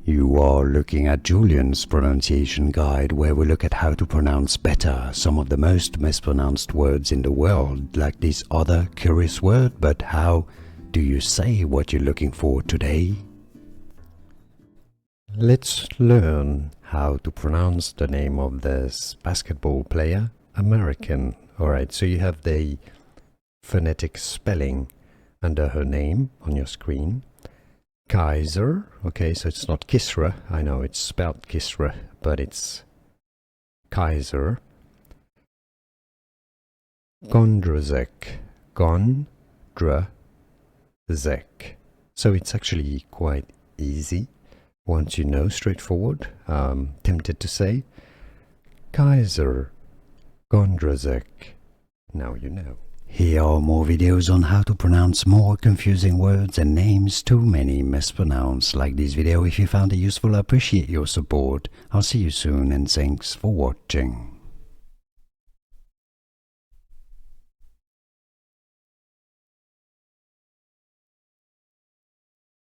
You are looking at Julian's pronunciation guide, where we look at how to pronounce better some of the most mispronounced words in the world, like this other curious word. But how do you say what you're looking for today? Let's learn how to pronounce the name of this basketball player, American. Alright, so you have the phonetic spelling under her name on your screen. Kysre, okay, so it's not Kysre, I know it's spelled Kysre, but it's Kysre. Gondrezick, Gondrezick. So it's actually quite easy once you know, straightforward. Tempted to say Kysre Gondrezick. Now you know. Here are more videos on how to pronounce more confusing words and names too many mispronounced. Like this video if you found it useful. I appreciate your support. I'll see you soon and thanks for watching.